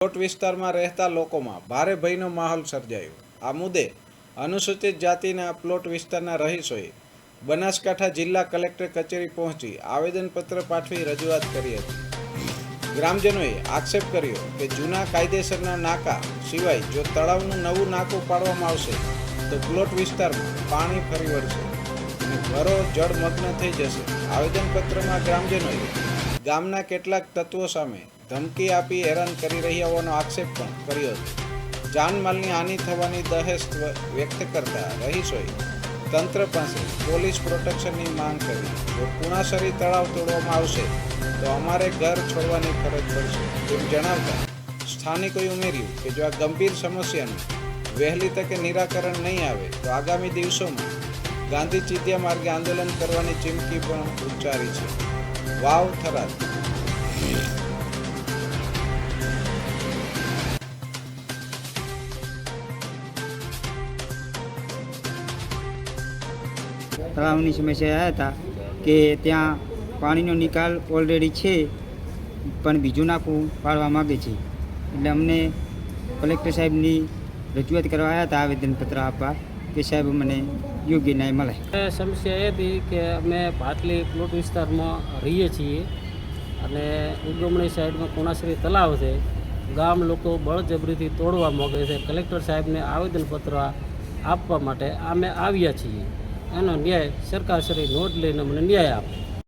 Plot વિસ્તારમાં રહેતા લોકોમાં ભારે ભયનો માહોલ સર્જાયો। આ મુદ્દે અનુસૂચિત જાતિના પ્લોટ વિસ્તારના રહીશોએ બનાસકાંઠા જિલ્લા કલેક્ટર કચેરી પહોંચી આવેદનપત્ર પાઠવી રજૂઆત કરી હતી। ગ્રામજનોએ આક્ષેપ કર્યો કે જૂના કાયદેસરના નાકા સિવાય જો તળાવનું નવું નાકું પાડવામાં આવશે તો પ્લોટ વિસ્તારમાં પાણી ફરી વળશે અને ઘરો જળમગ્ન થઈ જશે। આવેદનપત્રમાં ગ્રામજનોએ ગામના કેટલાક તત્વો સામે ધમકી આપી હેરાન કરી રહ્યા હોવાનો આક્ષેપ પણ કર્યો હતો। જાનમાલની હાનિ થવાની દહેશત વ્યક્ત કરતા રહીશોએ તંત્ર પાસે પોલીસ પ્રોટેક્શનની માંગ કરી। જો કુણાસરી તળાવ તોડવામાં આવશે તો અમારે ઘર છોડવાની ફરજ પડશે તેમ જણાવતા સ્થાનિકોએ ઉમેર્યું કે જો આ ગંભીર સમસ્યાનું વહેલી તકે નિરાકરણ નહીં આવે તો આગામી દિવસોમાં ગાંધી ચિંધ્યા માર્ગે આંદોલન કરવાની ચીમકી પણ ઉચ્ચારી છે। વાવ થરાદ। તળાવની સમસ્યા આવ્યા હતા કે ત્યાં પાણીનો નિકાલ ઓલરેડી છે પણ બીજું નાકું પાડવા માગે છે, એટલે અમને કલેક્ટર સાહેબની રજૂઆત કરવા આવ્યા હતા આવેદનપત્ર આપવા કે સાહેબ મને યોગ્ય ન્યાય મળે। સમસ્યા એ હતી કે અમે પાટલી પ્લોટ વિસ્તારમાં રહીએ છીએ અને ઉગમણી સાઈડમાં કુણાસરી તળાવ છે, ગામ લોકો બળજબરીથી તોડવા માગે છે। કલેક્ટર સાહેબને આવેદનપત્ર આપવા માટે અમે આવ્યા છીએ, એનો ન્યાય સરકારશ્રી નોંધ લઈને અમને ન્યાય આપે।